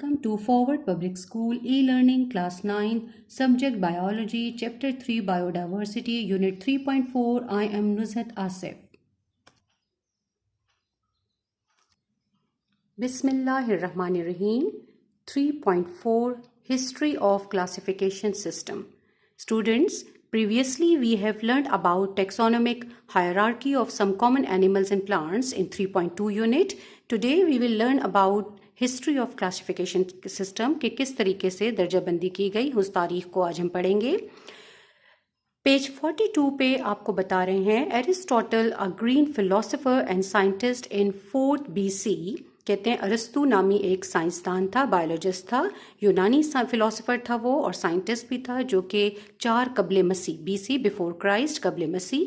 Welcome to Forward Public School E-Learning Class 9, Subject Biology, Chapter 3 Biodiversity, Unit 3.4. I am Nuzhat Asif. Bismillahirrahmanirrahim. 3.4 History of Classification System. Students, previously we have learned about taxonomic hierarchy of some common animals and plants in 3.2 unit. Today we will learn about history of classification system कि किस तरीके से दर्जाबंदी की गई उस तारीख को आज हम पढ़ेंगे। पेज 42 पे आपको बता रहे हैं Aristotle a Greek philosopher and scientist in 4th BC। कहते हैं अरिस्तु नामी एक साइंसदान था, बायोलॉजिस्ट था, यूनानी फिलोसोफर था वो और साइंटिस्ट भी था जो कि 4 कबले मसीह BC बिफोर क्राइस्ट कबले मसीह।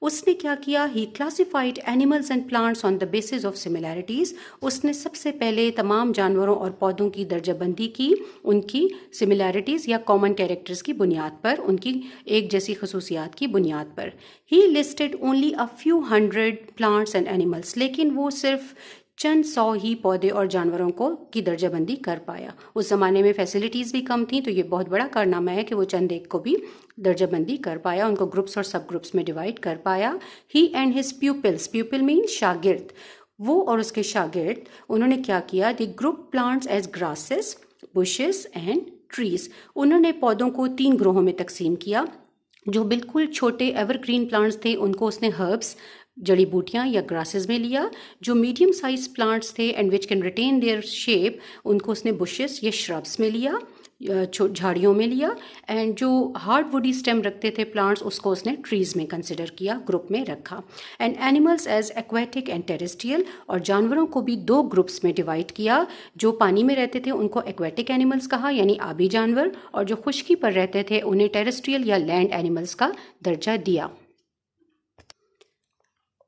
उसने क्या किया? He classified animals and plants on the basis of similarities. उसने सबसे पहले तमाम जानवरों और पौधों की दर्जाबंदी की उनकी सिमिलैरिटीज़ या कॉमन कैरेक्टर्स की बुनियाद पर, उनकी एक जैसी खसूसियात की बुनियाद पर। He listed only a few hundred plants and animals, लेकिन वो सिर्फ चंद 100 ही पौधे और जानवरों को की दर्जाबंदी कर पाया। उस ज़माने में फैसिलिटीज़ भी कम थी, तो ये बहुत बड़ा कारनामा है कि वो चंद एक को भी दर्जाबंदी कर पाया, उनको ग्रुप्स और सब ग्रुप्स में डिवाइड कर पाया। He and his pupils, pupil mean शागिर्द, वो और उसके शागिर्द, उन्होंने क्या किया? The group plants as grasses, bushes and trees. उन्होंने पौधों को 3 ग्रोहों में तकसीम किया। जो बिल्कुल छोटे एवरग्रीन प्लांट्स थे उनको उसने हर्ब्स, जड़ी बूटियाँ या ग्रासेस में लिया। जो मीडियम साइज प्लांट्स थे and which can retain their shape, उनको उसने बुशेस या श्रब्स में लिया, झाड़ियों में लिया। एंड जो हार्ड वुडी स्टेम रखते थे प्लांट्स, उसको उसने ट्रीज में कंसिडर किया, ग्रुप में रखा। And animals as aquatic and terrestrial, और जानवरों को भी 2 ग्रुप्स में डिवाइड किया। जो पानी में रहते थे उनको एक्वेटिक एनिमल्स कहा, यानी आबी जानवर, और जो खुश्की पर रहते थे उन्हें टेरेस्ट्रियल या लैंड एनिमल्स का दर्जा दिया।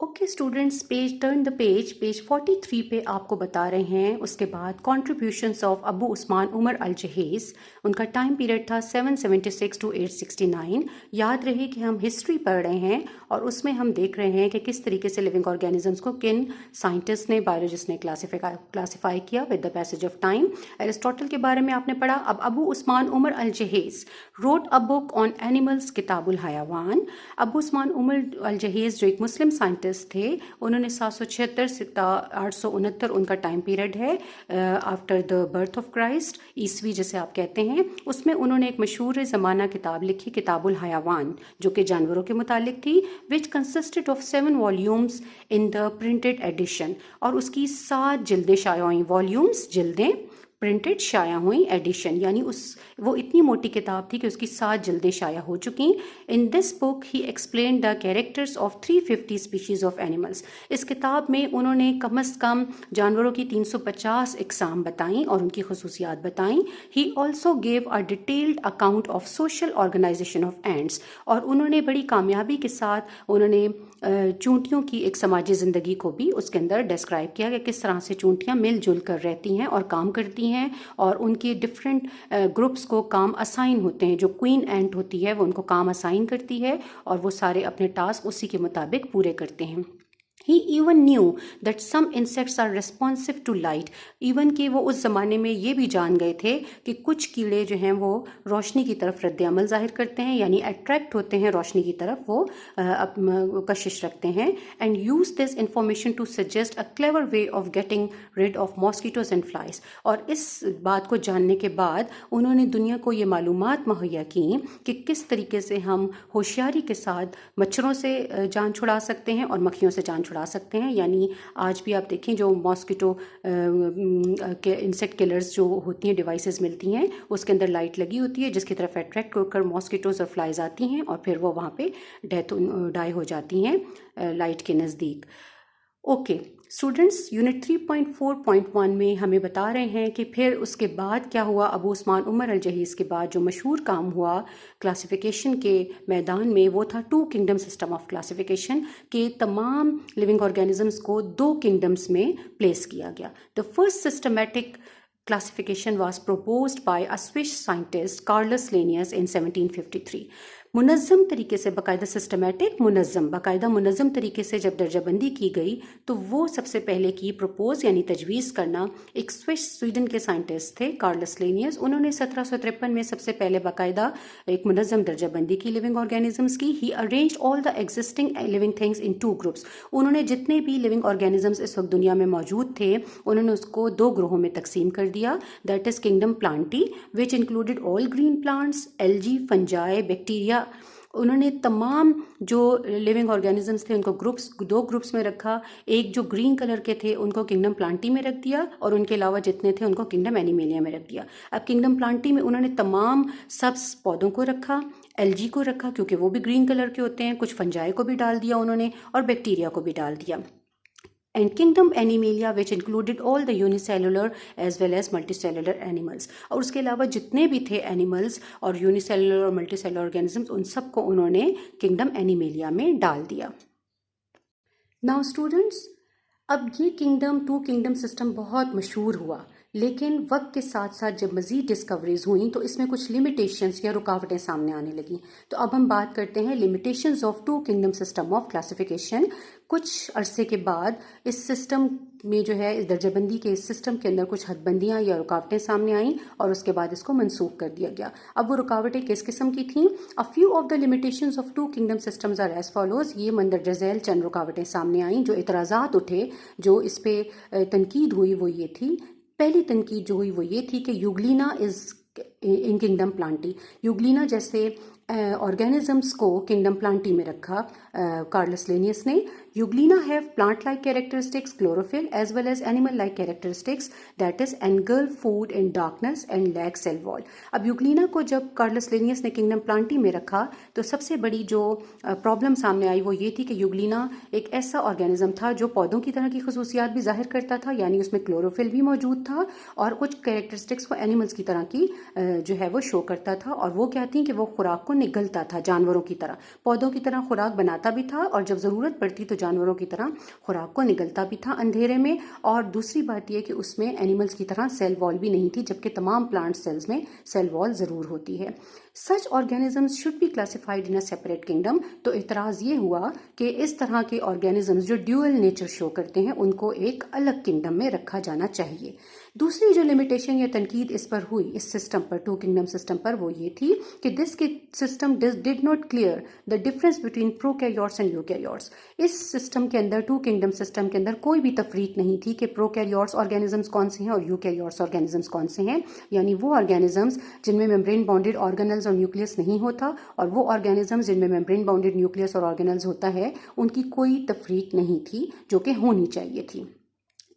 Okay students, turn the page 43 पे आपको बता रहे हैं उसके बाद contributions of Abu Usman Umar al जहेज। उनका टाइम पीरियड था 776 to 869। याद रहे कि हम हिस्ट्री पढ़ रहे हैं और उसमें हम देख रहे हैं कि किस तरीके से लिविंग ऑर्गेनिजम्स को किन साइंटिस्ट ने, बायोलॉजिस्ट ने क्लासीफाई किया with the passage of time. Aristotle के बारे में आपने पढ़ा। अब Abu Usman Umar al Jahiz wrote a book on animals, किताबुल हयावान। Abu Usman Umar al Jahiz जो एक मुस्लिम साइंटिस्ट थे, उन्होंने 776 से 869 उनका टाइम पीरियड है after the birth of Christ, ईस्वी जिसे आप कहते हैं। उसमें उन्होंने एक मशहूर ज़माना किताब लिखी, किताबुल हयावान, जो कि जानवरों के मुतालिक थी, which consisted of 7 volumes in the printed edition. और उसकी 7 जिल्दें शाया हुई, वॉल्यूम्स जिल्दें, प्रिंटेड शाया हुई एडिशन, यानी वो इतनी मोटी किताब थी कि उसकी 7 जिल्दें शाया हो चुकी। In this book he explain the characters of 350 species of animals. इस किताब में उन्होंने कम अज़ कम जानवरों की 350 इकसाम बताईं और उनकी खसूसियात बताईं। He also gave a detailed account of social organisation of ants, और उन्होंने बड़ी कामयाबी के साथ उन्होंने चूंटियों की एक समाजी ज़िंदगी को भी उसके अंदर डिस्क्राइब किया कि किस तरह से चूंटियाँ मिलजुल कर रहती हैं और काम करती हैं, और उनके डिफरेंट ग्रुप्स को काम असाइन होते हैं। जो क्वीन एंट होती है वो उनको काम असाइन करती है और वो सारे अपने टास्क उसी के मुताबिक पूरे करते हैं। He even knew that some insects are responsive to light. Even कि वो उस ज़माने में ये भी जान गए थे कि कुछ कीड़े जो हैं वो रोशनी की तरफ रद्द-ए-अमल ज़ाहिर करते हैं, यानी अट्रैक्ट होते हैं रोशनी की तरफ, वो कशिश रखते हैं। And use this information to suggest a clever way of getting rid of mosquitoes and flies. और इस बात को जानने के बाद उन्होंने दुनिया को ये मालूमात मुहैया की कि किस तरीके से हम होशियारी के साथ मच्छरों से जान छुड़ा सकते हैं और मक्खियों से जान छुड़ा सकते हैं। यानी आज भी आप देखें जो मॉस्किटो के इंसेक्ट किलर्स जो होती हैं, डिवाइसेस मिलती हैं, उसके अंदर लाइट लगी होती है जिसकी तरफ अट्रैक्ट होकर मॉस्किटोज और फ्लाइज आती हैं और फिर वो वहाँ पे डाई हो जाती हैं लाइट के नज़दीक। ओके स्टूडेंट्स, यूनिट 3.4.1 में हमें बता रहे हैं कि फिर उसके बाद क्या हुआ। अबू उस्मान उमर अल जहीज के बाद जो मशहूर काम हुआ क्लासिफिकेशन के मैदान में, वो था 2 किंगडम सिस्टम ऑफ क्लासिफिकेशन के तमाम लिविंग ऑर्गेनिजम्स को 2 किंगडम्स में प्लेस किया गया। The first systematic classification was proposed by a Swiss scientist Carolus Linnaeus in 1753. मुनज़्ज़म तरीके से, बाकायदा सिस्टमेटिक, मुनज़्ज़म, बाकायदा मुनज़्ज़म तरीके से जब दर्जाबंदी की गई तो वो सबसे पहले की प्रपोज यानी तजवीज़ करना एक स्वीडन के साइंटिस्ट थे कार्लस लिनियस। उन्होंने 1753 में सबसे पहले बाकायदा एक मुनज़्ज़म दर्जाबंदी की लिविंग ऑर्गेनिजम्स की। He arrange all the existing living things in 2 groups. उन्होंने जितने भी लिविंग ऑर्गेनिजम्स इस वक्त दुनिया में मौजूद थे उन्होंने उसको 2 ग्रोहों में तकसीम कर दिया। That is kingdom Plantae which included all green plants, algae, fungi, bacteria. उन्होंने तमाम जो लिविंग ऑर्गेनिजम्स थे उनको 2 ग्रुप्स में रखा। एक जो ग्रीन कलर के थे उनको किंगडम प्लांटी में रख दिया और उनके अलावा जितने थे उनको किंगडम एनिमेलिया में रख दिया। अब किंगडम प्लांटी में उन्होंने तमाम सब्ज पौधों को रखा, एल्जी को रखा क्योंकि वो भी ग्रीन कलर के होते हैं, कुछ फंजाई को भी डाल दिया उन्होंने और बैक्टीरिया को भी डाल दिया। And kingdom Animalia which included all the unicellular as well as multicellular animals. और उसके अलावा जितने भी थे एनिमल्स और यूनिसेलुलर और मल्टीसेलुलर ऑर्गेनिजम्स उन सबको उन्होंने किंगडम एनिमेलिया में डाल दिया। नाउ स्टूडेंट्स, अब ये किंगडम 2 किंगडम सिस्टम बहुत मशहूर हुआ, लेकिन वक्त के साथ साथ जब मज़ीद डिस्कवरीज हुई तो इसमें कुछ लिमिटेशंस या रुकावटें सामने आने लगी। तो अब हम बात करते हैं limitations of 2 kingdom system of classification. कुछ अरसे के बाद इस सिस्टम में जो है, इस दर्जाबंदी के इस सिस्टम के अंदर कुछ हदबंदियाँ या रुकावटें सामने आईं और उसके बाद इसको मनसूख कर दिया गया। अब वो रुकावटें किस किस्म की थीं? A few of the limitations of 2 kingdom systems are as follows. ये मंदरजा झैल चंद रुकावटें सामने आईं। जो इतराज़ात उठे, जो इस पर तनकीद हुई, वो ये थी। पहली तनकीद जो हुई वो ये थी कि Euglena is in kingdom Plantae. Euglena जैसे ऑर्गेनिजम्स को किंगडम प्लांटी में रखा कार्लस लिनियस ने। Euglena have plant like characteristics, chlorophyll as well as animal like characteristics, that is engulf food in darkness and lack cell wall. अब Euglena को जब Carolus Linnaeus ने kingdom Plantae में रखा तो सबसे बड़ी जो प्रॉब्लम सामने आई वो ये थी कि यूग्लिना एक ऐसा ऑर्गेनिज्म था जो पौधों की तरह की खसूसियात भी जाहिर करता था, यानी उसमें क्लोरोफिल भी मौजूद था और कुछ कैरेक्टरिस्टिक्स को एनिमल्स की तरह की जो है वो शो करता था। और वो क्या थी कि वो खुराक को निगलता था जानवरों की तरह, पौधों की तरह खुराक बनाता भी था और जब ज़रूरत पड़ती तो जानवरों की तरह खुराक को निगलता भी था अंधेरे में। और दूसरी बात यह कि उसमें एनिमल्स की तरह सेल वॉल भी नहीं थी, जबकि तमाम प्लांट सेल्स में सेल वॉल ज़रूर होती है। Such organisms should be classified in a separate kingdom. तो इतराज़ ये हुआ कि इस तरह के ऑर्गेनिजम्स जो ड्यूअल नेचर शो करते हैं उनको एक अलग किंगडम में रखा जाना चाहिए। दूसरी जो लिमिटेशन या तनकीद इस पर हुई, इस सिस्टम पर, 2 किंगडम सिस्टम पर, वो ये थी कि this system did not clear the difference between prokaryotes and eukaryotes. इस सिस्टम के अंदर, 2 किंगडम सिस्टम के अंदर कोई भी तफरीक नहीं थी कि प्रोकैरियोट्स ऑर्गेनिजम्स कौन से हैं और यूकैरियोट्स ऑर्गेनिजम्स कौन से हैं, यानी वो ऑर्गेनिजम्स जिनमें मेम्ब्रेन बाउंडेड ऑर्गेनल्स और न्यूक्लियस नहीं होता और वो ऑर्गेनिजम्स जिनमें मेम्ब्रेन बाउंडेड न्यूक्लियस और ऑर्गेनल्स होता है, उनकी कोई तफरीक नहीं थी जो कि होनी चाहिए थी।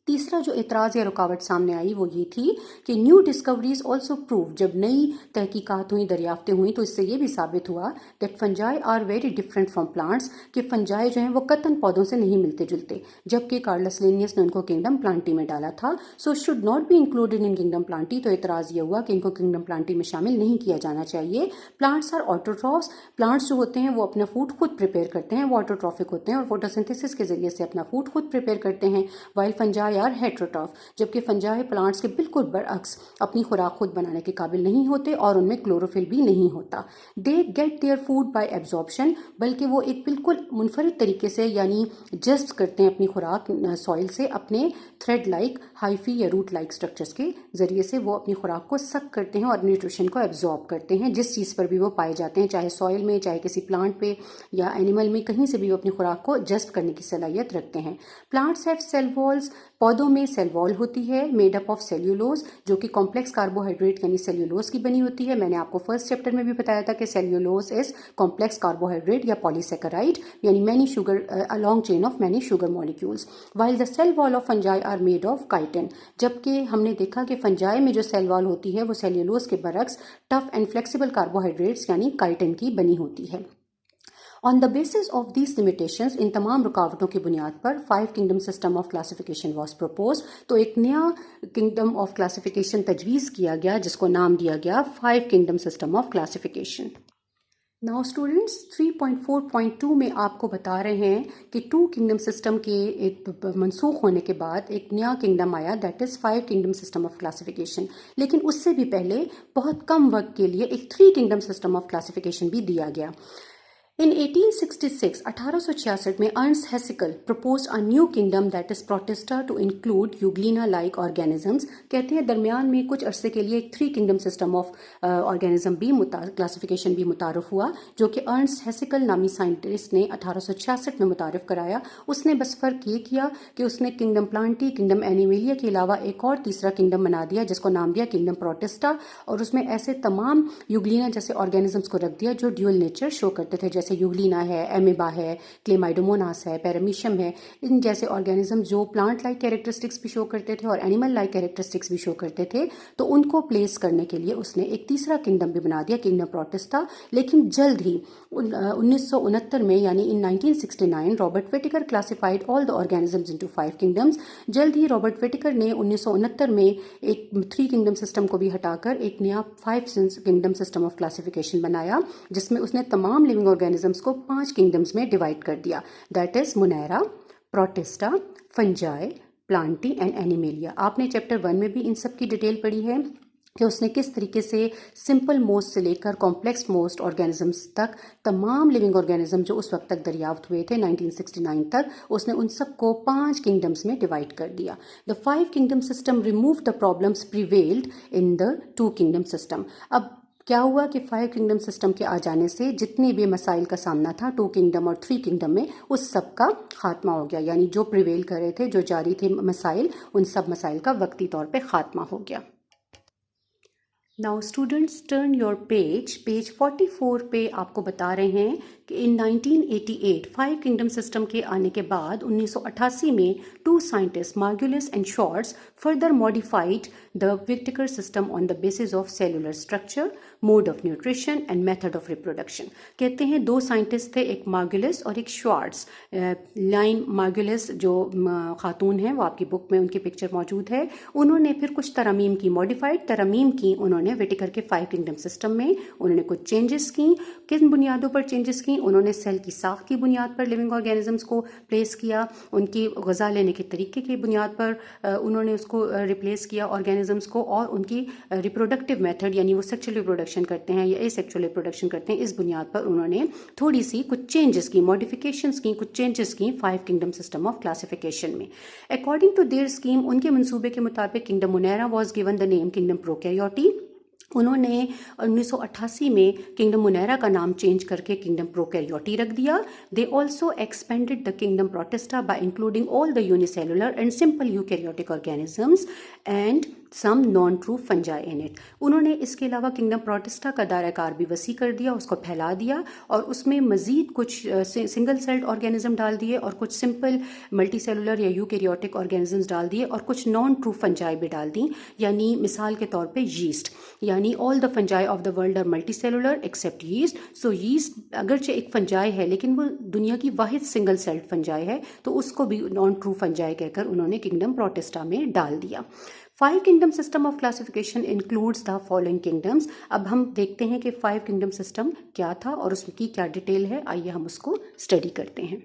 तीसरा जो इतराज़ या रुकावट सामने आई वो ये थी कि न्यू डिस्कवरीज ऑल्सो प्रूव, जब नई तहकीकात हुई, दरियाफ्तें हुई, तो इससे ये भी साबित हुआ that fungi are very different from plants, कि फंजाई जो हैं वो कतन पौधों से नहीं मिलते जुलते, जबकि कार्लस लिनियस ने उनको किंगडम प्लांटी में डाला था। So should not be included in kingdom Plantae. तो इतराज़ ये हुआ कि इनको किंगडम प्लांटी में शामिल नहीं किया जाना चाहिए। Plants are autotrophs. प्लांट्स जो होते हैं वो अपना फूड खुद प्रिपेयर करते हैं, वो ऑटोट्रॉफिक होते हैं और फोटोसिंथेसिस के जरिए से अपना फूड खुद प्रिपेयर करते हैं। वाइल फंजाई आर हेट्रोट्रॉफ, जबकि फंजाई प्लांट्स के बिल्कुल बरअक्स अपनी खुराक खुद बनाने के काबिल नहीं होते और उनमें क्लोरोफिल भी नहीं होता। They get there food bye absorption, बल्कि वो एक बिल्कुल मुनफरिद तरीके से यानी जज्ब करते हैं अपनी खुराक सॉइल से, अपने थ्रेड लाइक, हाइफी या रूट लाइक स्ट्रक्चर्स के जरिए से वो अपनी खुराक को सक करते हैं और न्यूट्रिशन को एब्जॉर्ब करते हैं जिस चीज़ पर भी वो पाए जाते हैं, चाहे सॉइल में, चाहे किसी प्लांट पे या एनिमल में, कहीं से भी वो अपनी खुराक को जज्ब करने की सलाहियत रखते हैं। Plants have cell walls. पौधों में सेल वॉल होती है मेड अप ऑफ सेल्यूलोज, जो कि कॉम्प्लेक्स कार्बोहाइड्रेट यानी सेल्यूलोज की बनी होती है। मैंने आपको फर्स्ट चैप्टर में भी बताया था कि सेल्यूलोज इज कॉम्प्लेक्स कार्बोहाइड्रेट या पॉलीसेकेराइड, यानी many sugar, a long chain of many sugar molecules. While the cell wall of fungi are made of chitin, जबकि हमने देखा कि फंजाई में जो सेल वॉल होती है वो सेल्यूलोज के बरक्स टफ एंड फ्लेक्सिबल कार्बोहाइड्रेट्स यानी काइटिन की बनी होती है। On the basis of these limitations, इन तमाम रुकावटों की बुनियाद पर 5 kingdom system of classification was propose. तो एक नया किंगडम ऑफ क्लासिफिकेशन तजवीज़ किया गया जिसको नाम दिया गया 5 kingdom system of classification. Now students 3.4.2 में आपको बता रहे हैं कि टू किंगडम सिस्टम के एक मनसूख होने के बाद एक नया किंगडम आया, that is 5 kingdom system of classification. लेकिन उससे भी पहले बहुत कम वक्त के लिए एक 3 किंगडम सिस्टम ऑफ क्लासिफिकेशन भी दिया गया। In 1866, 1866 में Ernst हैसिकल proposed a new kingdom that is Protista to include Euglena-like organisms। कहते हैं दरमियान में कुछ अरसे के लिए एक 3 किंगडम सिस्टम ऑफ ऑर्गेनिज्म भी क्लासिफिकेशन भी मुतारफ़ हुआ, जो कि अर्न्स्ट हैसिकल नामी साइंटिस्ट ने 1866 में मुतारफ़ कराया। उसने बस फ़र्क ये किया कि उसने किंगडम प्लांटी, किंगडम एनिमेलिया के अलावा एक और तीसरा किंगडम बना दिया जिसको नाम दिया किंगडम प्रोटिस्टा, और उसमें ऐसे तमाम यूग्लिना जैसे ऑर्गेनिजम्स को रख दिया जो ड्यूअल नेचर शो करते थे, जैसे यूग्लिना है, एमेबा है, क्लेमाइडोमोनास है, पैरामीशियम है। इन जैसे ऑर्गेनिज्म जो प्लांट लाइक कैरेक्टरिस्टिक्स भी शो करते थे और एनिमल लाइक कैरेक्टरिस्टिक्स भी शो करते थे, तो उनको प्लेस करने के लिए उसने एक तीसरा किंगडम भी बना दिया, किंगडम प्रोटिस्टा। लेकिन जल्द ही 1969 में यानी in 1969 Robert Whittaker classified all the organisms into 5 kingdoms. जल्द ही रॉबर्ट विटेकर ने 1969 में एक 3 किंगडम सिस्टम को भी हटाकर एक नया 5 किंगडम सिस्टम ऑफ क्लासिफिकेशन बनाया, जिसमें उसने तमाम लिविंग ऑर्गेनिजम्स को 5 किंगडम्स में डिवाइड कर दिया, that is Monera, protista, fungi, Plantae and animalia. आपने चैप्टर 1 में भी इन सब की डिटेल पढ़ी है कि उसने किस तरीके से सिंपल मोस्ट से लेकर कॉम्प्लेक्स मोस्ट ऑर्गेनिजम्स तक तमाम लिविंग ऑर्गेनिज्म जो उस वक्त तक दरियाफ्त हुए थे 1969 तक, उसने उन सबको 5 किंगडम्स में डिवाइड कर दिया। The 5 kingdom system remove the problems prevailed in the 2 kingdom system. अब क्या हुआ कि 5 किंगडम सिस्टम के आ जाने से जितने भी मसाइल का सामना था 2 किंगडम और 3 किंगडम में, उस सब का खात्मा हो गया, यानी जो प्रिवेल कर रहे थे, जो जारी थे मसाइल, उन सब मसाइल का वक्ती तौर पे खात्मा हो गया। Now students turn your page 44 पे आपको बता रहे हैं कि इन 1988 5 किंगडम सिस्टम के आने के बाद 1988 में 2 scientist Margulis and Schwartz further modified the Whittaker system on the basis of cellular structure, mode of nutrition and method of reproduction. कहते हैं 2 साइंटिस्ट थे, एक मार्गुलिस और एक शॉर्ट्स। लाइन मार्गुलिस जो खातून हैं, वो आपकी बुक में उनकी पिक्चर मौजूद है। उन्होंने फिर कुछ तरमीम की, मॉडिफाइड तरमीम की उन्होंने विटेकर के 5 किंगडम सिस्टम में। उन्होंने कुछ चेंजेस की। किन बुनियादों पर चेंजेस की? उन्होंने सेल की साख की बुनियाद पर लिविंग ऑर्गेनिजम्स को प्लेस किया, उनकी ग़िज़ा लेने के तरीके की बुनियाद पर उन्होंने उसको रिप्लेस किया ऑर्गेनिजम्स को, और उनकी रिप्रोडक्टिव मेथड यानी वो सेक्सुअल रिप्रोडक्शन करते हैं या एसेक्सुअल रिप्रोडक्शन करते हैं, इस बुनियाद पर उन्होंने थोड़ी सी कुछ चेंजेस की, मॉडिफिकेशंस की, कुछ चेंजेस की 5 किंगडम सिस्टम ऑफ क्लासिफिकेशन में। अकॉर्डिंग टू देयर स्कीम, उनके मंसूबे के मुताबिक kingdom Monera was given the name kingdom Prokaryotae. उन्होंने 1988 में किंगडम मोनेरा का नाम चेंज करके किंगडम प्रोकैरियोटी रख दिया। They also expanded the kingdom Protista by including all the unicellular and simple eukaryotic organisms and some non true fungi in it. उन्होंने इसके अलावा किंगडम प्रोटिस्टा का दायरा भी वसी कर दिया, उसको फैला दिया, और उसमें मजीद कुछ सिंगल सेल्ड ऑर्गेनिज्म डाल दिए और कुछ सिंपल मल्टी सेलुलर या यूकैरियोटिक ऑर्गेनिजम्स डाल दिए और कुछ नॉन ट्रू फंजाई भी डाल दी। यानी मिसाल के तौर पे यीस्ट, यानी all the fungi of the world are multi cellular except yeast. So yeast अगरचे एक फंजाई है लेकिन वो दुनिया की वाहिद सिंगल सेल्ड फंजाई है, तो उसको भी नॉन ट्रू फंजाई कहकर उन्होंने किंगडम प्रोटिस्टा में डाल दिया। 5 kingdom system of classification includes the following kingdoms. अब हम देखते हैं कि 5 किंगडम सिस्टम क्या था और उसकी क्या डिटेल है, आइए हम उसको स्टडी करते हैं।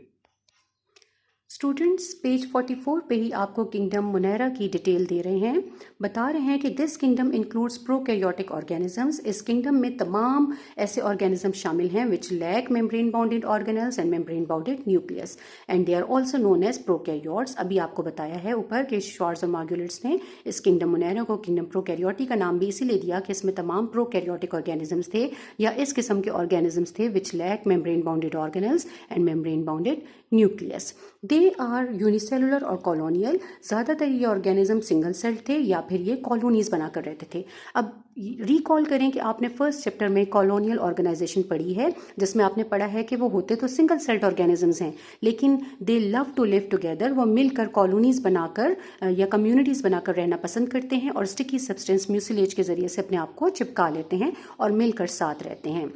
स्टूडेंट्स पेज 44 पे ही आपको किंगडम मोनेरा की डिटेल दे रहे हैं। बता रहे हैं कि this kingdom includes prokaryotic organisms. इस किंगडम में तमाम ऐसे ऑर्गेनिज्म शामिल हैं which lack membrane bounded organelles and membrane bounded nucleus and they are also known as prokaryotes. अभी आपको बताया है ऊपर कि शॉर्ट्स और मार्गुलिट्स ने इस किंगडम मोनेरा को किंगडम प्रोकैरियोटी का नाम भी इसीलिए दिया कि इसमें तमाम प्रोकैरियोटिक ऑर्गेनिजम्स थे या इस किस्म के ऑर्गेनिजम्स थे which lack membrane bounded organelles and membrane bounded nucleus. They are unicellular और कॉलोनियल। ज़्यादातर ये ऑर्गेनिज्म सिंगल सेल थे या फिर ये कॉलोनीज बनाकर रहते थे। अब रिकॉल करें कि आपने फर्स्ट चैप्टर में कॉलोनियल ऑर्गेनाइजेशन पढ़ी है, जिसमें आपने पढ़ा है कि वो होते तो सिंगल सेल्ड ऑर्गेनिजम्स हैं लेकिन they love to live together. वो मिलकर कॉलोनीज बनाकर या कम्युनिटीज़ बनाकर रहना पसंद करते हैं और स्टिकी सब्सटेंस म्यूसिलेज के ज़रिए से अपने आप को चिपका लेते हैं और मिलकर साथ रहते हैं।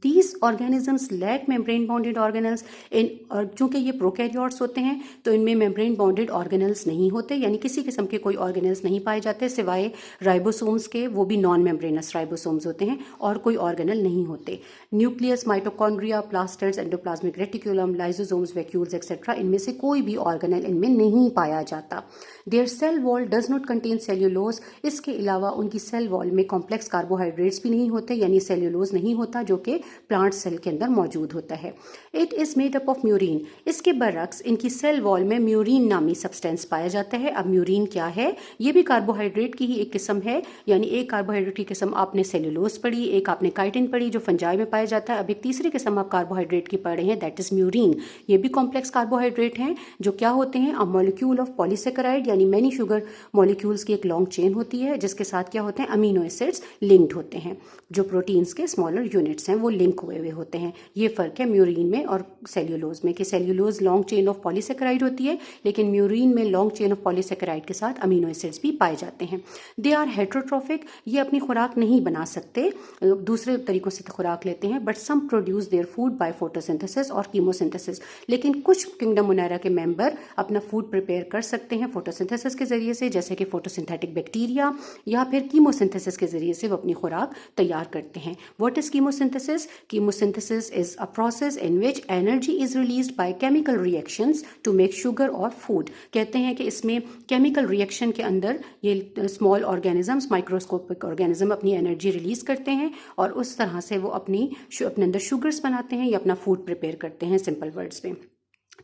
These organisms lack membrane bounded organelles. इन और चूंकि ये प्रोकैरियोट्स होते हैं तो इनमें मेम्ब्रेन बाउंडेड ऑर्गेनल्स नहीं होते, यानी किसी किस्म के कोई ऑर्गेनल्स नहीं पाए जाते सिवाय राइबोसोम्स के, वो भी नॉन मेम्ब्रेनस राइबोसोम्स होते हैं, और कोई ऑर्गेनल नहीं होते। Nucleus, mitochondria, plastids, endoplasmic reticulum, lysosomes, vacuoles etcetera, इनमें से कोई भी ऑर्गेनल इनमें नहीं पाया जाता। Their cell wall does not contain cellulose. इसके अलावा उनकी सेल वॉल में कॉम्प्लेक्स कार्बोहाइड्रेट्स भी नहीं होते, यानी सेल्यूलोज नहीं होता जो कि प्लांट सेल के अंदर मौजूद होता है। It is made up of murein. इसके बरक्स इनकी सेल वॉल में म्यूरिन नामी सब्सटेंस पाया जाता है। अब म्यूरिन क्या है? ये भी कार्बोहाइड्रेट की ही एक किस्म है, यानी एक कार्बोहाइड्रेट की किस्म आपने सेल्यूलोज पढ़ी, एक आपने काइटिन पढ़ी जो फंजाई में पाया जाता है, अब एक तीसरी किस्म आप कार्बोहाइड्रेट की पढ़ रहे हैं, दैट इज म्यूरिन। ये भी कॉम्प्लेक्स कार्बोहाइड्रेट हैं जो क्या होते हैं? अ मॉलिक्यूल ऑफ पॉलीसेकेराइड, यानी मैनी शुगर मॉलिक्यूल्स की एक लॉन्ग चेन होती है जिसके साथ क्या होते हैं? अमीनो एसिड्स लिंक्ड होते हैं। जो प्रोटीन्स के स्मॉलर यूनिट्स हैं वो लिंक हुए हुए होते हैं। ये फर्क है म्यूरिन में और सेल्यूलोज में, कि cellulose long chain of polysaccharide होती है, लेकिन म्यूरिन में लॉन्ग चेन ऑफ पॉलीसेकेराइड के साथ अमीनो एसिड्स भी पाए जाते हैं। They are heterotrophic. ये अपनी खुराक नहीं बना सकते, दूसरे तरीकों से खुराक लेते हैं, but some produce their food by photosynthesis और कीमोसिंथेसिस। लेकिन कुछ किंगडम मुनैरा के मेंबर अपना फूड प्रिपेयर कर सकते हैं फोटोसिंथेसिस के जरिए से, जैसे कि फोटोसिंथेटिक बैक्टीरिया, या फिर कीमोसिंथेसिस के जरिए से वो अपनी खुराक तैयार करते हैं। What is chemosynthesis? Chemosynthesis is a process in which energy is released by chemical reactions to make sugar और फूड। कहते हैं कि इसमें केमिकल रिएक्शन के अंदर ये स्मॉल ऑर्गेनिजम्स, माइक्रोस्कोपिक ऑर्गेनिज्म अपनी एनर्जी रिलीज करते हैं और उस तरह से वो अपने अंदर शुगर्स बनाते हैं या अपना फूड प्रिपेयर करते हैं, सिंपल वर्ड्स में।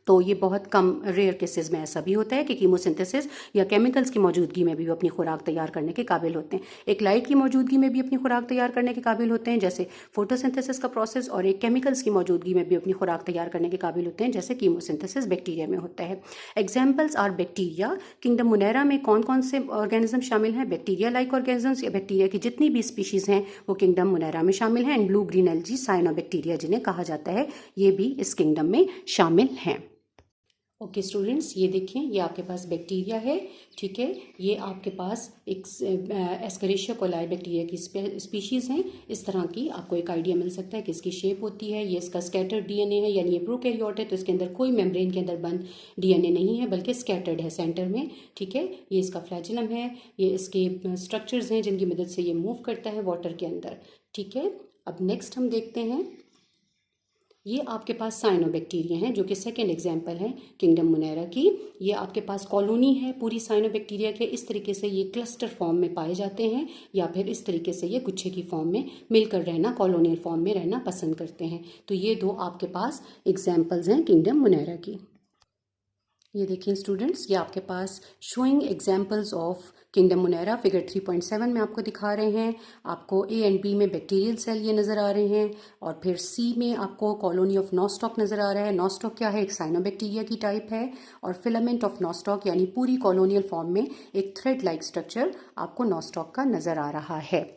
तो ये बहुत कम रेयर केसेस में ऐसा भी होता है कि कीमोसिंथेसिस या केमिकल्स की मौजूदगी में भी वो अपनी खुराक तैयार करने के काबिल होते हैं। एक लाइट की मौजूदगी में भी अपनी खुराक तैयार करने के काबिल होते हैं जैसे फोटोसिंथेसिस का प्रोसेस, और एक केमिकल्स की मौजूदगी में भी अपनी खुराक तैयार करने के काबिल होते हैं जैसे कीमोसिंथेसिस बैक्टीरिया में होता है। Examples are bacteria. Kingdom Monera में कौन कौन से ऑर्गेनिज्म शामिल हैं? बैक्टीरिया लाइक ऑर्गेनिजम्स या बैक्टीरिया की जितनी भी स्पीशीज हैं वो किंगडम मुनैरा में शामिल हैं। And blue green algae, cyanobacteria जिन्हें कहा जाता है, ये भी इस किंगडम में शामिल हैं। ओके स्टूडेंट्स, ये देखें, ये आपके पास बैक्टीरिया है, ठीक है। ये आपके पास एक एस्केरिशिया कोलाई बैक्टीरिया की स्पीशीज़ हैं। इस तरह की आपको एक आइडिया मिल सकता है कि इसकी शेप होती है। ये इसका स्कैटर्ड डीएनए है, यानी ये प्रोकैरियोट है तो इसके अंदर कोई मेम्ब्रेन के अंदर बंद डीएनए नहीं है बल्कि स्कैटर्ड है सेंटर में, ठीक है। ये इसका फ्लैजिलम है, ये इसके स्ट्रक्चर्स हैं जिनकी मदद से ये मूव करता है वाटर के अंदर, ठीक है। अब नेक्स्ट हम देखते हैं, ये आपके पास साइनोबैक्टीरिया हैं जो कि सेकेंड एग्जाम्पल है किंगडम मुनैरा की। ये आपके पास कॉलोनी है पूरी साइनोबैक्टीरिया के। इस तरीके से ये क्लस्टर फॉर्म में पाए जाते हैं या फिर इस तरीके से ये गुच्छे की फॉर्म में मिलकर रहना, कॉलोनियल फॉर्म में रहना पसंद करते हैं। तो ये दो आपके पास एग्जाम्पल्स हैं किंगडम मुनैरा की। ये देखिए स्टूडेंट्स, ये आपके पास showing examples of kingdom Monera figure 3.7 में आपको दिखा रहे हैं। आपको ए एंड बी में बैक्टीरियल सेल ये नज़र आ रहे हैं और फिर सी में आपको कॉलोनी ऑफ नॉस्टॉक नज़र आ रहा है। नॉस्टॉक क्या है? एक साइनोबैक्टीरिया की टाइप है। और फिलामेंट ऑफ नॉस्टॉक यानी पूरी कॉलोनियल फॉर्म में एक थ्रेड लाइक स्ट्रक्चर आपको नॉस्टॉक का नज़र आ रहा है।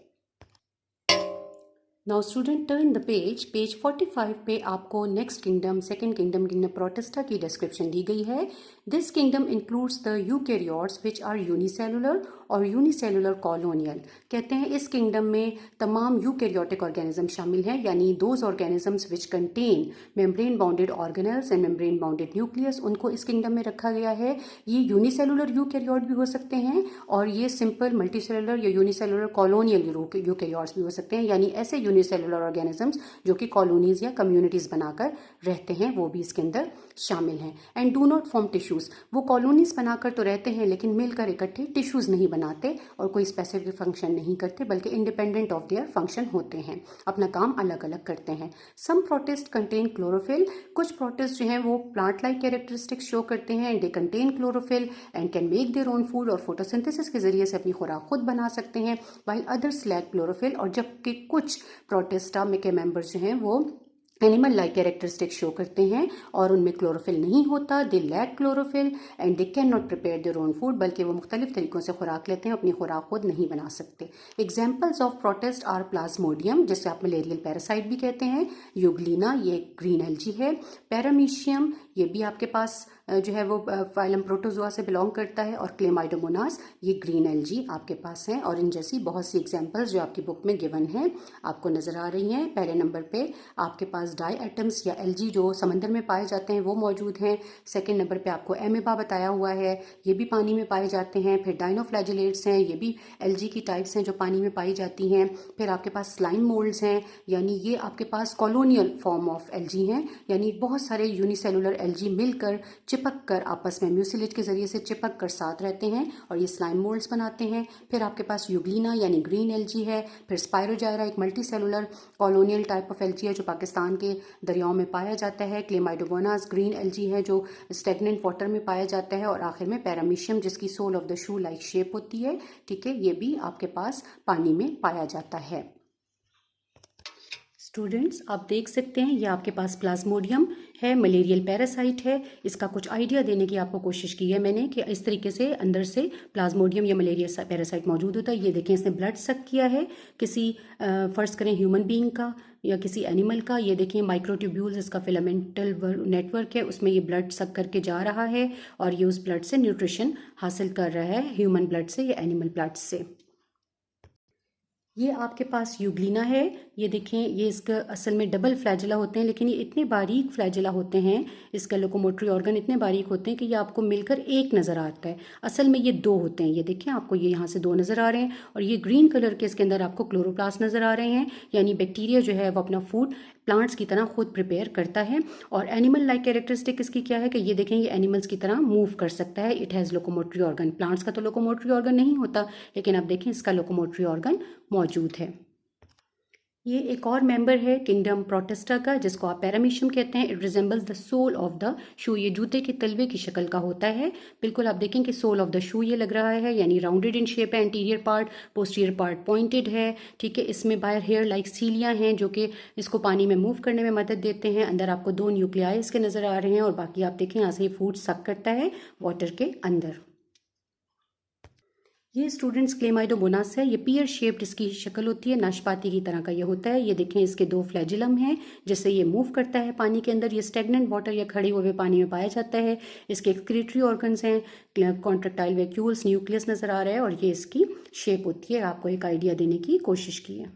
Now student turn the page 45 पे आपको next kingdom, second kingdom Protista की डिस्क्रिप्शन दी गई है। This kingdom includes the eukaryotes which are unicellular और यूनिसेलुलर कॉलोनियल। कहते हैं इस किंगडम में तमाम यूकैरियोटिक ऑर्गेनिज्म शामिल हैं, यानी those organisms which contain membrane bounded organelles and membrane bounded nucleus, उनको इस किंगडम में रखा गया है। ये यूनिसेलुलर यूकैरियोट भी हो सकते हैं और ये सिंपल मल्टीसेलुलर या यूनिसेलुलर कॉलोनियल यूकैरियोट्स भी हो सकते हैं, यानी ऐसे यूनिसेलुलर ऑर्गेनिजम्स जो कि कॉलोनीज या कम्युनिटीज बनाकर रहते हैं वो भी इसके अंदर शामिल हैं। And do not form tissues. वो कॉलोनीज बनाकर तो रहते हैं लेकिन मिलकर इकट्ठे टिश्यूज नहीं बनाते और कोई स्पेसिफिक फंक्शन नहीं करते बल्कि इंडिपेंडेंट ऑफ देयर फंक्शन होते हैं, अपना काम अलग अलग करते हैं। सम प्रोटिस्ट कंटेन क्लोरोफिल। कुछ प्रोटिस्ट जो हैं वो प्लांट लाइक कैरेक्टरिस्टिक्स शो करते हैं and they contain chlorophyll and can make their own food, और फोटोसिंथेसिस के जरिए से अपनी खुराक खुद बना सकते हैं। व्हाइल अदर्स लैक क्लोरोफिल, और जबकि कुछ प्रोटिस्टा में के मेंबर्स जो हैं वो एनिमल लाइक कैरेक्टरिस्टिक शो करते हैं और उनमें क्लोरोफिल नहीं होता। They lack chlorophyll and they can not prepare their own food, बल्कि वो मुख्तलिफ तरीकों से खुराक लेते हैं, अपनी खुराक खुद नहीं बना सकते। Examples of protist are Plasmodium, जिसे आप मलेरियल पैरासाइट भी कहते हैं। यूग्लिना, ये ग्रीन एल्जी है। पैरामीशियम, ये भी आपके पास जो है वो फाइलम प्रोटोजोआ से बिलोंग करता है, और क्लेमाइडोमोनास ये ग्रीन एल्जी आपके पास हैं। और इन जैसी बहुत सी एग्जांपल्स जो आपकी बुक में गिवन हैं आपको नज़र आ रही हैं। पहले नंबर पे आपके पास डाई एटम्स या एल्जी जो समंदर में पाए जाते हैं वो मौजूद हैं। सेकेंड नंबर पे आपको एमेबा बताया हुआ है, ये भी पानी में पाए जाते हैं। फिर डाइनोफ्लैजिलेट्स हैं, ये भी एल्जी की टाइप्स हैं जो पानी में पाई जाती हैं। फिर आपके पास स्लाइम मोल्ड्स हैं, यानी ये आपके पास कॉलोनियल फॉर्म ऑफ एल्जी हैं, यानी बहुत सारे यूनिसेलुलर एल्जी मिलकर चिपक कर आपस में म्यूसिलेज के जरिए से चिपक कर साथ रहते हैं और ये स्लाइम मोल्ड्स बनाते हैं। फिर आपके पास यूग्लिना यानी ग्रीन एल्जी है। फिर स्पायरोजायरा एक multi cellular colonial type of algae है जो पाकिस्तान के दरियाओं में पाया जाता है। क्लेमाइडोमोनास ग्रीन एल्जी है जो स्टेगनेंट वाटर में पाया जाता है। और आखिर में पैरामीशियम जिसकी sole of the shoe like shape होती है, ठीक है, ये भी आपके पास पानी में पाया जाता है। स्टूडेंट्स, आप देख सकते हैं ये आपके पास प्लाज्मोडियम है, मलेरियल पैरासाइट है। इसका कुछ आइडिया देने की आपको कोशिश की है मैंने कि इस तरीके से अंदर से प्लाज्मोडियम या मलेरिया पैरासाइट मौजूद होता है। ये देखें, इसने ब्लड सक किया है किसी फर्ज करें ह्यूमन बीइंग का या किसी एनिमल का। ये देखिए माइक्रोट्यूब्यूल्स इसका फिलामेंटल नेटवर्क है, उसमें ये ब्लड सक करके जा रहा है और ये उस ब्लड से न्यूट्रिशन हासिल कर रहा है, ह्यूमन ब्लड से या एनिमल ब्लड से। ये आपके पास यूग्लिना है, ये देखें, ये इसका असल में डबल फ्लैजिला होते हैं, लेकिन ये इतने बारीक फ्लैजिला होते हैं, इसका लोकोमोटरी ऑर्गन इतने बारीक होते हैं कि ये आपको मिलकर एक नज़र आता है। असल में ये दो होते हैं। ये देखें, आपको ये यहाँ से दो नज़र आ रहे हैं और ये ग्रीन कलर के इसके अंदर आपको क्लोरोप्लास्ट नज़र आ रहे हैं, यानी बैक्टीरिया जो है वो अपना फूड प्लांट्स की तरह खुद प्रिपेयर करता है। और एनिमल लाइक कैरेक्टरिस्टिक इसकी क्या है कि ये देखें, ये एनिमल्स की तरह मूव कर सकता है। It has locomotory organ. Plants का तो लोकोमोटरी ऑर्गन नहीं होता, लेकिन आप देखें इसका लोकोमोटरी ऑर्गन मौजूद है। ये एक और मेंबर है किंगडम प्रोटिस्टा का, जिसको आप पैरामीशियम कहते हैं। It resembles the sole of the shoe. ये जूते के तलवे की शक्ल का होता है। बिल्कुल आप देखें कि सोल ऑफ द शू ये लग रहा है, यानी राउंडेड इन शेप है। Anterior part, posterior part pointed है, ठीक है। इसमें बाहर हेयर लाइक सीलियाँ हैं जो कि इसको पानी में मूव करने में मदद देते हैं। अंदर आपको दो न्यूक्लियाई इसके नज़र आ रहे हैं और बाकी आप देखें यहाँ से ये फूड सक करता है वाटर के अंदर। ये स्टूडेंट्स क्लेमाइडोमोनास है। ये पियर शेप्ड इसकी शक्ल होती है, नाशपाती की तरह का ये होता है। ये देखें, इसके दो फ्लैजिलम हैं जिससे ये मूव करता है पानी के अंदर। ये स्टेगनेंट वाटर या खड़े हुए पानी में पाया जाता है। इसके एक्सक्रीटरी ऑर्गन्स हैं, कॉन्ट्रेक्टाइल वैक्यूल्स, न्यूक्लियस नज़र आ रहा है और ये इसकी शेप होती है। आपको एक आइडिया देने की कोशिश की है।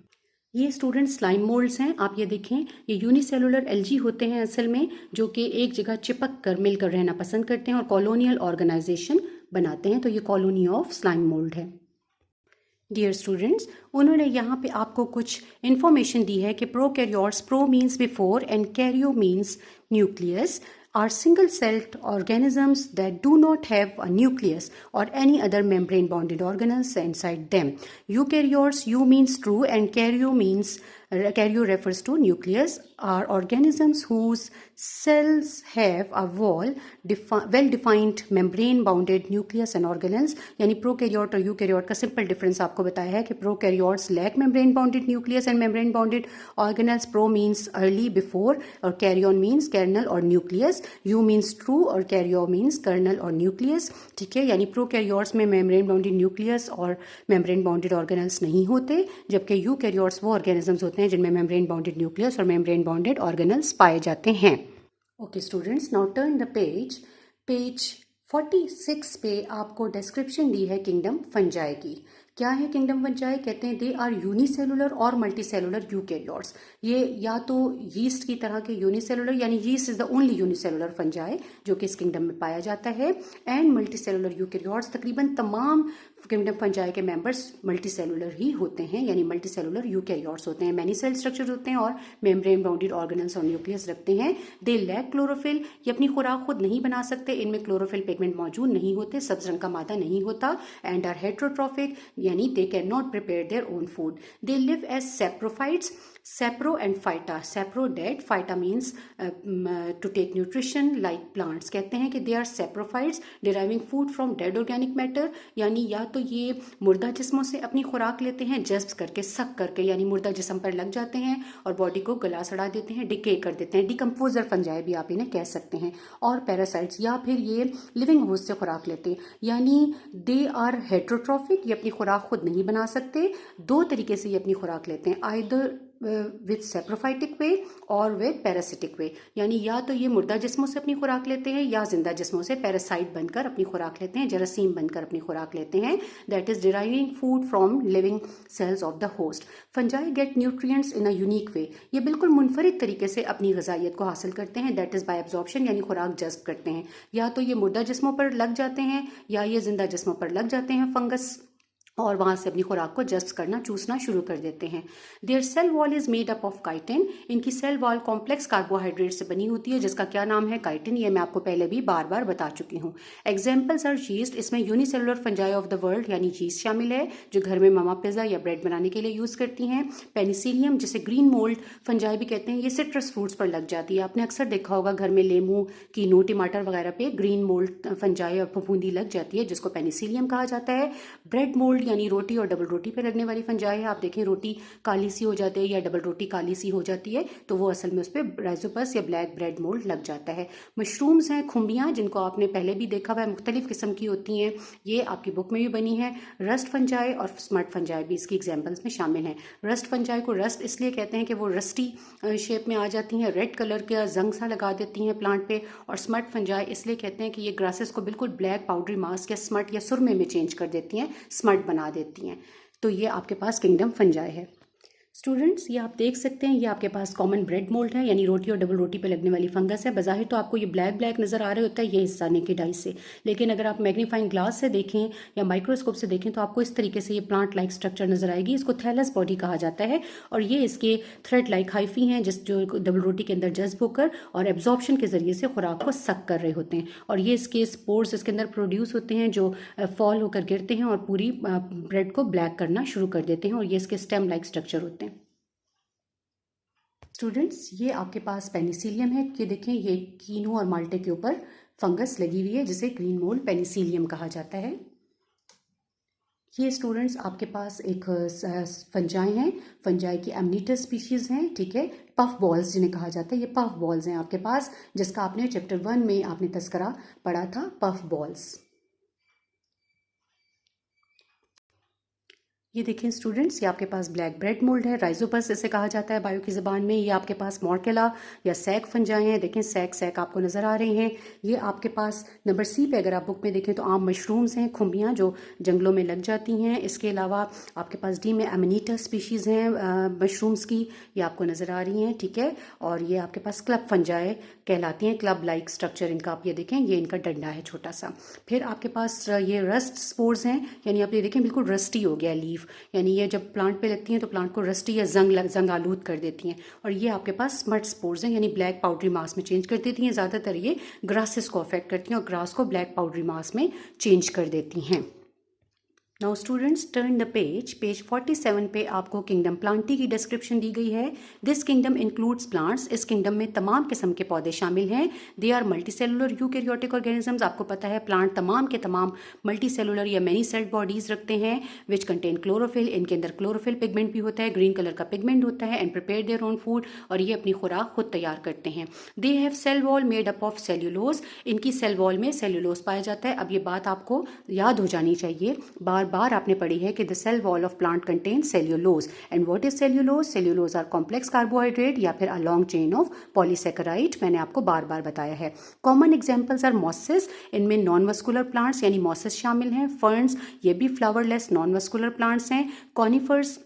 ये स्टूडेंट स्लाइम मोल्ड्स हैं। आप ये देखें, ये यूनिसेलुलर एल्जी होते हैं असल में, जो कि एक जगह चिपक कर मिलकर रहना पसंद करते हैं और कॉलोनियल ऑर्गेनाइजेशन बनाते हैं। तो ये कॉलोनी ऑफ स्लाइम मोल्ड है। डियर स्टूडेंट्स, उन्होंने यहाँ पे आपको कुछ इन्फॉर्मेशन दी है कि prokaryotes, pro means before and Cairo means nucleus, are single-celled organisms that do not have a nucleus or any other membrane-bonded organelles inside them. Eukaryotes, U means true and karyo refers to nucleus, are organisms whose cells have a well-defined membrane-bounded nucleus and organelles. यानी prokaryote और eukaryote का simple difference आपको बताया है कि prokaryotes lack membrane-bounded nucleus and membrane-bounded organelles. Pro means early, before, और caryon means kernel or nucleus. U means true और Cairo means kernel और न्यूक्लियस, ठीक है। यानी प्रोकैरियोट्स में मेम्ब्रेन बाउंडेड न्यूक्लियस और मेम्ब्रेन बाउंडेड ऑर्गेनल्स नहीं होते, जबकि यूकैरियोट्स वो ऑर्गेनिजम्स होते हैं जिनमें मेम्ब्रेन बाउंडेड न्यूक्लियस और मेम्ब्रेन बाउंडेड ऑर्गेनल्स पाए जाते हैं। Okay students, now turn the page. Page 46 पे आपको डिस्क्रिप्शन दी है किंगडम फंजाई की। क्या है किंगडम फंजाई? कहते हैं दे आर यूनिसेलुलर और मल्टीसेलुलर यूकैरियोट्स। ये या तो यीस्ट की तरह के यूनिसेलुलर, यानी yeast is the only unicellular fungi जो कि इस किंगडम में पाया जाता है, एंड मल्टीसेलुलर यूकैरियोट्स। तकरीबन तमाम किंगडम फंजाई के मेंबर्स मल्टीसेलुलर ही होते हैं, यानी मल्टीसेलुलर यूकैरियोट्स होते हैं। मैनी सेल स्ट्रक्चर होते हैं और मेम्ब्रेन बाउंडेड ऑर्गेनल्स और न्यूक्लियस रखते हैं। दे लैक क्लोरोफिल, ये अपनी खुराक खुद नहीं बना सकते, इनमें क्लोरोफिल पिगमेंट मौजूद नहीं होते, सब्ज रंग का मादा नहीं होता। एंड आर हेट्रोट्रॉफिक, यानी they cannot prepare their own food. They live as saprophytes. Sapro and phyta. Sapro dead, phyta means to take nutrition like plants. कहते हैं कि they are saprophytes deriving food from dead organic matter, यानी या तो ये मुर्दा जिस्मों से अपनी खुराक लेते हैं, जस्ट करके, सक करके, यानी मुर्दा जिस्म पर लग जाते हैं और बॉडी को गला सड़ा देते हैं, डिके कर देते हैं। डिकम्पोजर फंजाई भी आप इन्हें कह सकते हैं। और पैरासाइट्स, या फिर ये लिविंग होस्ट से खुराक लेते हैं, यानी दे आर हेट्रोट्रॉफिक, ये अपनी खुराक खुद नहीं बना सकते। दो तरीके से ये अपनी खुराक लेते हैं, आइदर विद सेप्रोफाइटिक वे और विद पैरासिटिक वे, यानी या तो ये मुर्दा जिस्मों से अपनी खुराक लेते हैं या जिंदा जिस्मों से पैरासाइट बनकर अपनी खुराक लेते हैं, जरासीम बनकर अपनी खुराक लेते हैं, that is deriving food from living cells of the host. Fungi get nutrients in a unique way, ये बिल्कुल मुनफरिद तरीके से अपनी ग़िज़ाइयत को हासिल करते हैं, दैट इज़ बाय एब्जॉर्प्शन, यानी खुराक जज्ब करते हैं। या तो ये मुर्दा जिस्मों पर लग जाते हैं या ये जिंदा जिस्मों पर लग जाते हैं फंगस, और वहाँ से अपनी खुराक को जस्ट करना, चूसना शुरू कर देते हैं। Their cell wall is made up of chitin, इनकी सेल वॉल कॉम्प्लेक्स कार्बोहाइड्रेट से बनी होती है जिसका क्या नाम है, काइटिन। ये मैं आपको पहले भी बार बार बता चुकी हूँ। एग्जाम्पल्स आर यीस्ट, इसमें unicellular fungi of the world यानी यीस्ट शामिल है जो घर में मामा पिज्जा या ब्रेड बनाने के लिए यूज करती हैं। पेनिसिलियम जिसे ग्रीन मोल्ड फंजाई भी कहते हैं, ये सिट्रस फ्रूट्स पर लग जाती है। आपने अक्सर देखा होगा घर में लेमू, कीनू, टमाटर वगैरह पे ग्रीन मोल्ड फंजाई और फफूंदी लग जाती है जिसको पेनिसिलियम कहा जाता है। ब्रेड मोल्ड यानी रोटी और डबल रोटी पे लगने वाली फंजाई है। आप देखें रोटी काली सी हो जाती है या डबल रोटी काली सी हो जाती है तो वो असल में उस पर राइजोपस या ब्लैक ब्रेड मोल्ड लग जाता है। मशरूम्स हैं खुम्बियाँ, जिनको आपने पहले भी देखा हुआ है, मुख्तलिफ किस्म की होती हैं, ये आपकी बुक में भी बनी है। रस्ट फंजाई और स्मट फंजाई भी इसकी एग्जाम्पल्स में शामिल हैं। रस्ट फंजाई को रस्ट इसलिए कहते हैं कि वो रस्टी शेप में आ जाती हैं, रेड कलर का जंग सा लगा देती हैं प्लांट पे। और स्मट फंजाई इसलिए कहते हैं कि ये ग्रासेस को बिल्कुल ब्लैक पाउडरी मास्क या स्मट या सुरमे में चेंज कर देती हैं, स्मट बना देती हैं। तो ये आपके पास किंगडम फंजाई है। स्टूडेंट्स, ये आप देख सकते हैं, ये आपके पास कॉमन ब्रेड मोल्ड है, यानी रोटी और डबल रोटी पे लगने वाली फंगस है। बज़ाहिर तो आपको ये ब्लैक ब्लैक नज़र आ रहा होता है, ये हिस्सा नेकेड आई से, लेकिन अगर आप मैग्नीफाइंग ग्लास से देखें या माइक्रोस्कोप से देखें तो आपको इस तरीके से ये प्लांट लाइक स्ट्रक्चर नज़र आएगी। इसको थैलस बॉडी कहा जाता है और ये इसके थ्रेड लाइक हाइफी हैं जो डबल रोटी के अंदर जज्ब होकर और एब्जॉर्प्शन के जरिए से खुराक को सक कर रहे होते हैं। और ये इसके स्पोर्स इसके अंदर प्रोड्यूस होते हैं जो फॉल होकर गिरते हैं और पूरी ब्रेड को ब्लैक करना शुरू कर देते हैं, और ये इसके स्टेम लाइक स्ट्रक्चर होते हैं। स्टूडेंट्स, ये आपके पास पेनिसिलियम है, ये देखें, ये कीनू और माल्टे के ऊपर फंगस लगी हुई है जिसे ग्रीन मोल्ड पेनिसिलियम कहा जाता है। ये स्टूडेंट्स आपके पास एक फंजाई हैं, फंजाई की एमनीटस स्पीशीज़ हैं, ठीक है। पफ बॉल्स जिन्हें कहा जाता है, ये पफ बॉल्स हैं आपके पास, जिसका आपने चैप्टर 1 में आपने तस्करा पढ़ा था, पफ बॉल्स। ये देखें स्टूडेंट्स, ये आपके पास ब्लैक ब्रेड मोल्ड है, राइजोपस इसे कहा जाता है बायो की ज़बान में। ये आपके पास मॉर्केला या सैक फंजाई हैं, देखें सैक आपको नज़र आ रहे हैं। ये आपके पास नंबर सी पे अगर आप बुक में देखें तो आम मशरूम्स हैं, खुम्बियाँ जो जंगलों में लग जाती हैं। इसके अलावा आपके पास डी में एमनीटा स्पीशीज़ हैं मशरूम्स की, ये आपको नज़र आ रही हैं, ठीक है। और ये आपके पास क्लब फंजाई कहलाती हैं, क्लब लाइक स्ट्रक्चर इनका आप ये देखें, ये इनका डंडा है छोटा सा। फिर आपके पास ये रस्ट स्पोर्स हैं, यानी आप ये देखें बिल्कुल रस्टी हो गया लीफ, यानी ये जब प्लांट पे लगती हैं तो प्लांट को रस्टी या जंग आलूद कर देती हैं। और ये आपके पास स्मट स्पोर्स हैं, यानी ब्लैक पाउडरी मास में चेंज कर देती हैं। ज़्यादातर ये ग्रासेस को अफेक्ट करती हैं और ग्रास को ब्लैक पाउडरी मास में चेंज कर देती हैं। Now students turn the page 47 पे आपको किंगडम प्लांटी की डिस्क्रिप्शन दी गई है। दिस किंगडम इंक्लूड्स प्लांट्स, इस किंगडम में तमाम किस्म के पौधे शामिल हैं। They are multicellular eukaryotic organisms, आपको पता है प्लांट तमाम के तमाम मल्टीसेलुलर या मैनी सेल्ड बॉडीज रखते हैं, विच कंटेन क्लोरोफिल, इनके अंदर क्लोरोफिल पिगमेंट भी होता है, ग्रीन कलर का पिगमेंट होता है, and prepare their own food, और ये अपनी खुराक खुद तैयार करते हैं। They have cell wall made up of cellulose, इनकी सेल वॉल में सेल्यूलोज पाया जाता है। अब ये बात आपको याद हो जानी चाहिए, बार आपने पढ़ी है कि the cell wall of plant contain cellulose, and what is cellulose? Cellulose are complex carbohydrate या फिर a long chain of polysaccharide, मैंने आपको बार बार बताया है। कॉमन एग्जांपल्स आर मॉसेस, इनमें नॉन वस्कुलर प्लांट्स यानी मॉसेस शामिल हैं। फर्न्स, ये भी फ्लावरलेस नॉन वस्कुलर प्लांट्स हैं। कॉनिफर्स,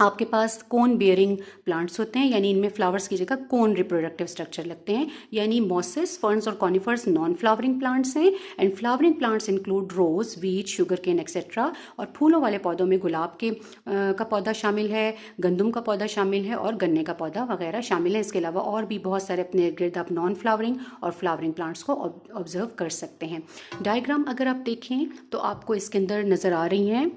आपके पास कोन बियरिंग प्लांट्स होते हैं, यानी इनमें फ्लावर्स की जगह कोन रिप्रोडक्टिव स्ट्रक्चर लगते हैं, यानी मॉसेस, फर्न्स और कॉनिफर्स नॉन फ्लावरिंग प्लांट्स हैं। And flowering plants include rose, wheat, sugar cane etcetera. और फूलों वाले पौधों में गुलाब के का पौधा शामिल है, गंदम का पौधा शामिल है और गन्ने का पौधा वगैरह शामिल है। इसके अलावा और भी बहुत सारे अपने इर्द गिर्द आप नॉन फ्लावरिंग और फ्लावरिंग प्लांट्स को ऑब्जर्व कर सकते हैं। डायग्राम अगर आप देखें तो आपको इसके अंदर नज़र आ रही हैं,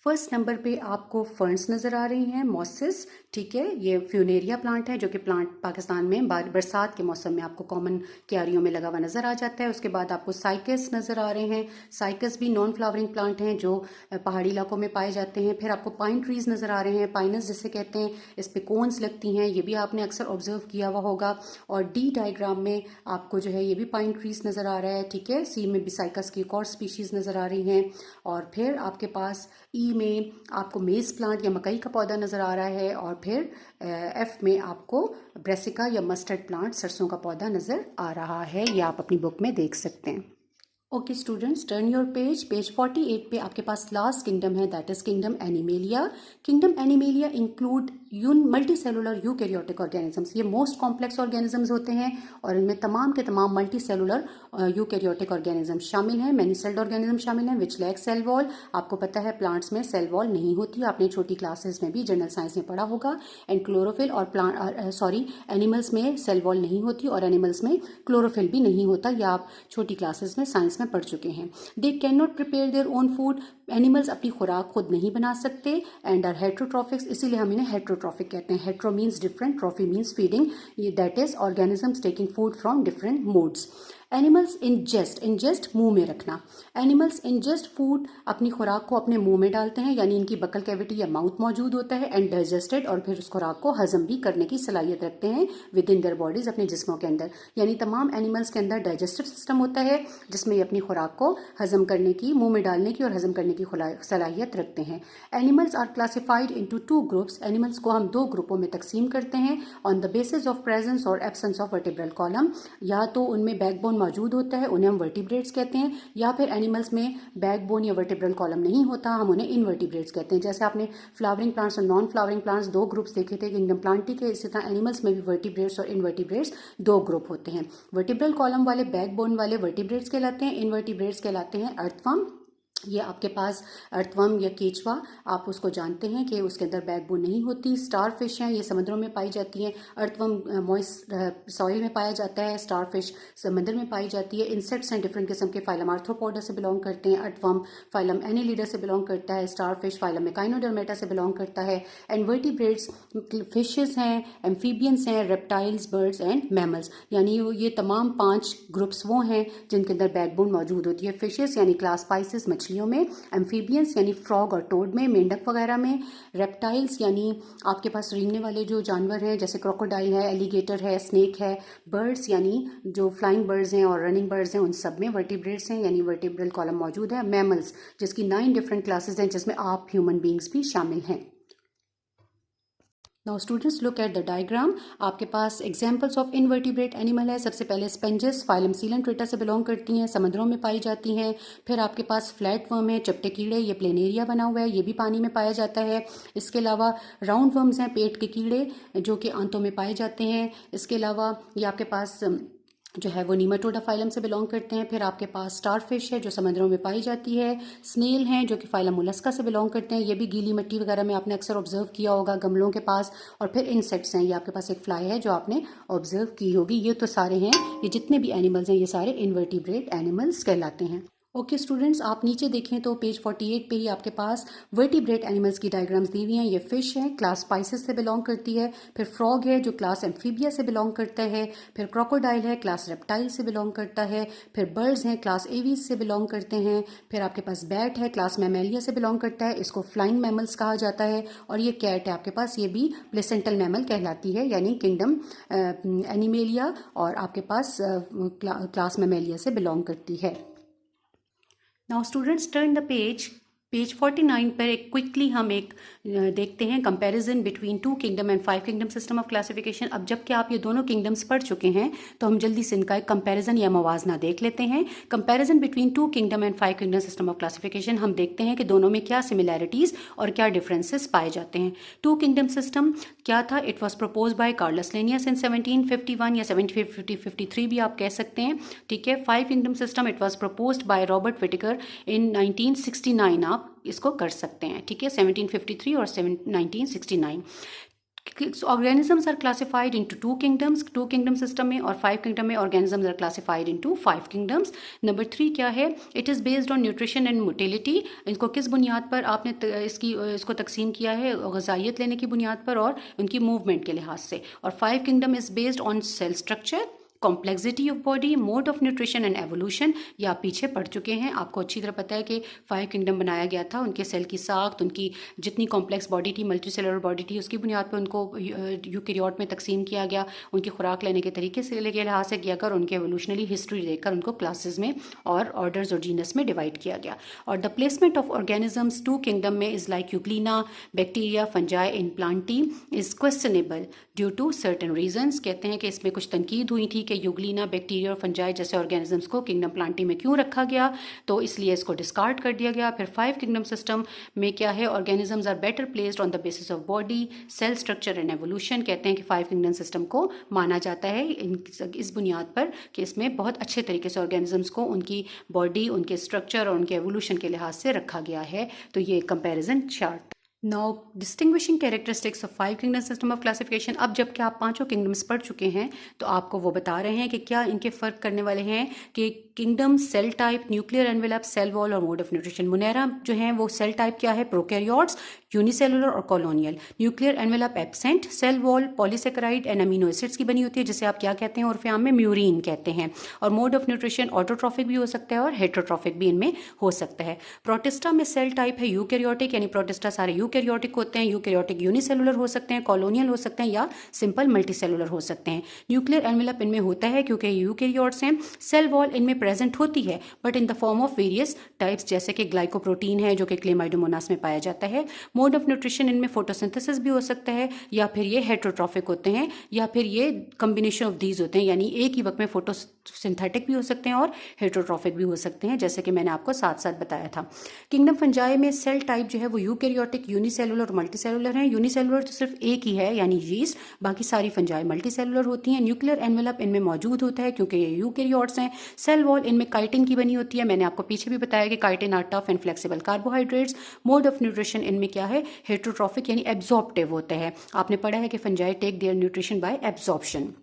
फर्स्ट नंबर पे आपको फर्न्स नज़र आ रही हैं, मॉसेस, ठीक है। ये फ्यूनेरिया प्लांट है जो कि प्लांट पाकिस्तान में बरसात के मौसम में आपको कॉमन क्यारियों में लगा हुआ नज़र आ जाता है। उसके बाद आपको साइकस नज़र आ रहे हैं, साइकस भी नॉन फ्लावरिंग प्लांट हैं जो पहाड़ी इलाकों में पाए जाते हैं। फिर आपको पाइन ट्रीज नज़र आ रहे हैं, पाइनस जिसे कहते हैं, इस पे कोन्स लगती हैं, ये भी आपने अक्सर ऑब्जर्व किया हुआ होगा। और डी डायग्राम में आपको जो है ये भी पाइन ट्रीज नज़र आ रहा है, ठीक है। सी में भी साइकस की एक और स्पीशीज़ नज़र आ रही हैं। और फिर आपके पास ई में आपको मेज़ प्लांट या मकई का पौधा नज़र आ रहा है, और फिर एफ में आपको ब्रेसिका या मस्टर्ड प्लांट सरसों का पौधा नज़र आ रहा है। ये आप अपनी बुक में देख सकते हैं। Okay students, turn your page 48 पे आपके पास लास्ट किंगडम है, that is kingdom animalia. Kingdom animalia include multi cellular eukaryotic organisms. ये मोस्ट कॉम्प्लेक्स ऑर्गेनिजम्स होते हैं और इनमें तमाम के तमाम मल्टी सेलुलर यूकैरियोटिक ऑर्गेनिजम्स शामिल हैं, मैनी सेल्ड ऑर्गेनिज्म शामिल हैं विच लैक सेल वॉल। आपको पता है प्लांट्स में सेल वॉल नहीं होती, आपने छोटी क्लासेस में भी जनरल साइंस में पढ़ा होगा। एंड क्लोरोफिल और एनिमल्स में सेल वॉल नहीं होती और एनिमल्स में क्लोरोफिल भी नहीं होता, यह आप छोटी क्लासेस में साइंस में पढ़ चुके हैं। दे can not prepare their own food. Animals अपनी खुराक खुद नहीं बना सकते। एंड आर हेट्रोट्रॉफिक्स, इसीलिए हम इन्हें हेट्रोट्रॉफिक कहते हैं। Hetero means different, trophy means feeding, that is organisms taking food from different modes. Animals ingest मुंह में रखना। एनिमल्स इंजेस्ट फूड, अपनी खुराक को अपने मुंह में डालते हैं, यानी इनकी बकल कैविटी या माउथ मौजूद होता है। एंड डाइजेस्टेड, और फिर उस खुराक को हजम भी करने की सलाहियत रखते हैं विद इन देयर बॉडीज, अपने जिस्मों के अंदर। यानी तमाम एनिमल्स के अंदर डाइजेस्टिव सिस्टम होता है जिसमें ये अपनी खुराक को हजम करने की, मुंह में डालने की और हजम करने की सलाहियत रखते हैं। Animals are classified into 2 groups. Animals को हम 2 ग्रुपों में तकसीम करते हैं on the basis of presence और एब्सेंस ऑफ वर्टिब्रल कॉलम। या तो उनमें बैकबोन मौजूद होता है, उन्हें हम वर्टिब्रेट्स कहते हैं, या फिर एनिमल्स में बैकबोन या वर्टिब्रल कॉलम नहीं होता, हम उन्हें इनवर्टिब्रेट्स कहते हैं। जैसे आपने फ्लावरिंग प्लांट्स और नॉन फ्लावरिंग प्लांट्स 2 ग्रुप्स देखे थे किंगडम प्लांटी के, इसी तरह एनिमल्स में भी वर्टिब्रेट्स और इनवर्टिब्रेट्स 2 ग्रुप होते हैं। वर्टिब्रल कॉलम वाले, बैकबोन वाले वर्टिब्रेट्स कहलाते हैं, इनवर्टिब्रेट्स कहलाते हैं अर्थवर्म। ये आपके पास अर्थवर्म या केचवा, आप उसको जानते हैं कि उसके अंदर बैकबोन नहीं होती। स्टार फिश हैं, ये समुद्रों में पाई जाती हैं। अर्थवर्म मॉइस्ट सॉइल में पाया जाता है, स्टार फिश समंदर में पाई जाती है। इंसेक्ट्स हैं डिफरेंट किस्म के, फाइलम आर्थ्रोपोडा से बिलोंग करते हैं। अर्थवर्म फाइलम एनेलिडा से बिलोंग करता है। स्टार फिश फाइलम एकाइनोडर्मेटा से बिलोंग करता है। एंड वर्टिब्रेट्स फिशेस हैं, एम्फीबियंस हैं, रेप्टाइल्स, बर्ड्स एंड मैमल्स। यानी ये तमाम 5 ग्रुप्स वो हैं जिनके अंदर बैकबोन मौजूद होती है। फिशेस यानी क्लास स्पाइसेस, मछलियों में। एम्फीबियंस यानी फ्रॉग और टोड में, मेंढक वगैरह में। रेप्टाइल्स यानी आपके पास रेंगने वाले जो जानवर हैं जैसे क्रोकोडाइल है, एलिगेटर है, स्नेक है। बर्ड्स यानी जो फ्लाइंग बर्ड्स हैं और रनिंग बर्ड्स हैं, उन सब में वर्टिब्रेट्स हैं यानी वर्टिब्रल कॉलम मौजूद है। मैमल्स जिसकी 9 डिफरेंट क्लासेस हैं जिसमें आप ह्यूमन बींग्स भी शामिल हैं। Now students look at the diagram. आपके पास एग्जांपल्स ऑफ इनवर्टिब्रेट एनिमल है। सबसे पहले स्पेंजेस, फाइलम सीलेंट्रेटा से बिलोंग करती हैं, समुद्रों में पाई जाती हैं। फिर आपके पास फ्लैट वर्म है, चपटे कीड़े, ये प्लेनेरिया बना हुआ है, ये भी पानी में पाया जाता है। इसके अलावा राउंड वर्म्स हैं, पेट के कीड़े जो कि आंतों में पाए जाते हैं। इसके अलावा ये आपके पास जो है वो नीमाटोडा फाइलम से बिलोंग करते हैं। फिर आपके पास स्टार फिश है जो समुद्रों में पाई जाती है। स्नेल हैं जो कि फाइलम मोलस्का से बिलोंग करते हैं, ये भी गीली मिट्टी वगैरह में आपने अक्सर ऑब्जर्व किया होगा गमलों के पास। और फिर इंसेक्ट्स हैं, ये आपके पास एक फ्लाई है जो आपने ऑब्जर्व की होगी। ये तो सारे हैं, ये जितने भी एनिमल्स हैं ये सारे इनवर्टिब्रेट एनिमल्स कहलाते हैं। ओके स्टूडेंट्स, आप नीचे देखें तो पेज 48 पे ही आपके पास वर्टिब्रेट एनिमल्स की डायग्राम्स दी हुई हैं। ये फिश है, क्लास स्पाइसेस से बिलोंग करती है। फिर फ्रॉग है जो क्लास एम्फीबिया से बिलोंग करता है। फिर क्रोकोडाइल है, क्लास रेप्टाइल से बिलोंग करता है। फिर बर्ड्स हैं, क्लास एवीज से बिलोंग करते हैं। फिर आपके पास बैट है, क्लास मैमेलिया से बिलोंग करता है, इसको फ्लाइंग मैमल्स कहा जाता है। और ये कैट है आपके पास, ये भी प्लेसेंटल मैमल कहलाती है यानी किंगडम एनिमेलिया, और आपके पास क्लास मैमेलिया से बिलोंग करती है। Now students turn the page 49 पर एक क्विकली हम एक देखते हैं comparison between 2 kingdom and 5 kingdom system of classification. अब जबकि आप ये दोनों किंगडम्स पढ़ चुके हैं तो हम जल्दी से इनका एक कंपैरिजन या मवाजना देख लेते हैं। Comparison between 2 kingdom and 5 kingdom system of classification, हम देखते हैं कि दोनों में क्या सिमिलैरिटीज और क्या डिफरेंसेस पाए जाते हैं। 2 किंगडम सिस्टम क्या था? It was propose by Carolus Linnaeus in 1751 या 1753 भी आप कह सकते हैं, ठीक है। 5 kingdom system it was proposed by Robert Whittaker in 1969, आप इसको कर सकते हैं, ठीक है, 1753 और 1969। Organisms are classified into 2 kingdoms, 2 kingdom system में, और 5 किंगडम में organisms are classified into 5 kingdoms. Number 3 क्या है? It is based on nutrition and motility. इनको किस बुनियाद पर आपने इसको तकसीम किया है? ग़िज़ाइयत लेने की बुनियाद पर और उनकी मूवमेंट के लिहाज से। और 5 kingdom is based on sale structure, complexity of body, mode of nutrition and evolution, ये आप पीछे पढ़ चुके हैं। आपको अच्छी तरह पता है कि 5 किंगडम बनाया गया था। उनके सेल की साख्त, उनकी जितनी कॉम्प्लेक्स बॉडी थी, मल्टी सेलुलर बॉडी थी, उसकी बुनियाद पर उनको यूकेरियोट में तकसीम किया गया। उनकी खुराक लेने के तरीके से के लिहाज से किया गया और उनके एवोल्यूशनरी हिस्ट्री देखकर उनको क्लासेस में और ऑर्डर्स और जीनस में डिवाइड किया गया। और the placement of organisms 2 kingdom में is like Euglena, bacteria, fungi in Plantae is questionable due to certain reasons. कहते हैं कि इसमें कुछ तनकीद हुई थी कि यूग्लिना, बैक्टीरिया और फंजाई जैसे ऑर्गेनिजम्स को किंगडम प्लांटी में क्यों रखा गया, तो इसलिए इसको डिस्कार्ड कर दिया गया। फिर 5 किंगडम सिस्टम में क्या है, organisms are better placed on the basis of body, cell structure and evolution. कहते हैं कि 5 किंगडम सिस्टम को माना जाता है इस बुनियाद पर कि इसमें बहुत अच्छे तरीके से ऑर्गेनिजम्स को उनकी बॉडी, उनके स्ट्रक्चर और उनके एवोल्यूशन के लिहाज से रखा गया है। तो ये comparison chart. Now distinguishing characteristics of 5 kingdom system of classification. अब जबकि आप 5 किंगडम्स पढ़ चुके हैं तो आपको वो बता रहे हैं कि क्या इनके फ़र्क करने वाले हैं कि kingdom, cell type, nuclear envelope, cell wall और मोड ऑफ न्यूट्रिशन। मुनैरा जो है वो सेल टाइप क्या है, प्रोकैरियोट्स, यूनिसेलुलर और colonial. Nuclear envelope absent, cell wall polysaccharide and amino acids की बनी होती है, जिसे आप क्या कहते हैं उर्फ आम में म्यूरिन कहते हैं। और मोड ऑफ न्यूट्रिशन ऑटोट्रॉफिक भी हो सकता है और हेटरोट्रॉफिक भी इनमें हो सकता है। प्रोटिस्टा में सेल टाइप है यूकैरियोटिक, यानी प्रोटिस्टा सारे यूकैरियोटिक होते हैं। यूकैरियोटिक यूनिसेलुलर हो सकते हैं, कॉलोनियल हो सकते हैं या सिंपल मल्टीसेलुलर हो सकते हैं। न्यूक्लियर एनवेलप इनमें होता है क्योंकि यूकैरियोट्स हैं। सेल वॉल इनमें प्रेजेंट होती है but in the form of various types, जैसे कि ग्लाइकोप्रोटीन है जो कि क्लेमाइडोमोनास में पाया जाता है। मोड ऑफ न्यूट्रिशन इनमें फोटोसिंथेसिस भी हो सकता है, या फिर ये हेटरोट्रॉफिक होते हैं, या फिर ये कम्बिनेशन ऑफ दीज होते हैं, यानी एक ही वक्त में फोटोसिंथेटिक भी हो सकते हैं और हेटरोट्रॉफिक भी हो सकते हैं, जैसे कि मैंने आपको साथ साथ बताया था। किंगडम फंजाई में सेल टाइप जो है वो यूकैरियोटिक, यूनिसेलुलर और मल्टीसेलुलर है। यूनिसेलुलर तो सिर्फ एक ही है यानी यीस्ट, बाकी सारी फंजाई मल्टीसेलुलर होती हैं। न्यूक्लियर एनवेलप इनमें मौजूद होता है क्योंकि ये यूकैरियोट्स हैं। सेल वॉल इनमें काइटिन की बनी होती है, मैंने आपको पीछे भी बताया कि chitin are tough and flexible carbohydrates. Mode of nutrition इनमें क्या है, हेटरोट्रॉफिक यानी एब्जॉर्प्टिव होता है। आपने पढ़ा है कि fungi take their nutrition by absorption.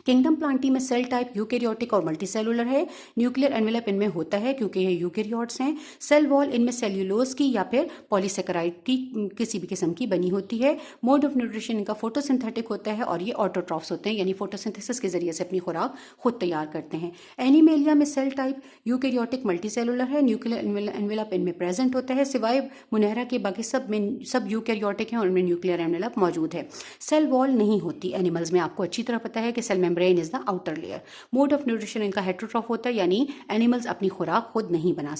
Kingdom Plantae में सेल टाइप यूकैरियोटिक और मल्टीसेलुलर है। न्यूक्लियर एनवेलप इनमें होता है क्योंकि ये यूकैरियोट्स हैं। सेल वॉल इनमें सेल्यूलोज की या फिर पॉलीसेकेराइड की किसी भी किस्म की बनी होती है। मोड ऑफ न्यूट्रिशन इनका फोटोसिंथेटिक होता है और ये ऑटोट्रॉफ्स होते हैं, यानी फोटोसिंथेसिस के जरिए से अपनी खुराक खुद तैयार करते हैं। एनिमेलिया में सेल टाइप यूकैरियोटिक मल्टीसेलुलर है। न्यूक्लियर एनवेलप इनमें प्रेजेंट होता है, सिवाय मुनहरा के बाकी सब यूकैरियोटिक हैं और उनमें न्यूक्लियर एनवेलप मौजूद है। सेल वॉल नहीं होती एनिमल्स में, आपको अच्छी तरह पता है कि cell membrane is the outer layer. Mode of nutrition इनका हेटरोट्रॉफ होता है, यानी एनिमल्स अपनी खुराक खुद नहीं बना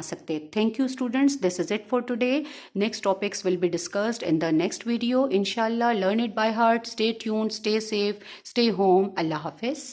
सकते। Thank you students, this is it for today. Next topics will be discussed in the next video इंशाल्लाह। Learn it by heart, stay tuned, stay safe, stay home. अल्लाह हाफिज।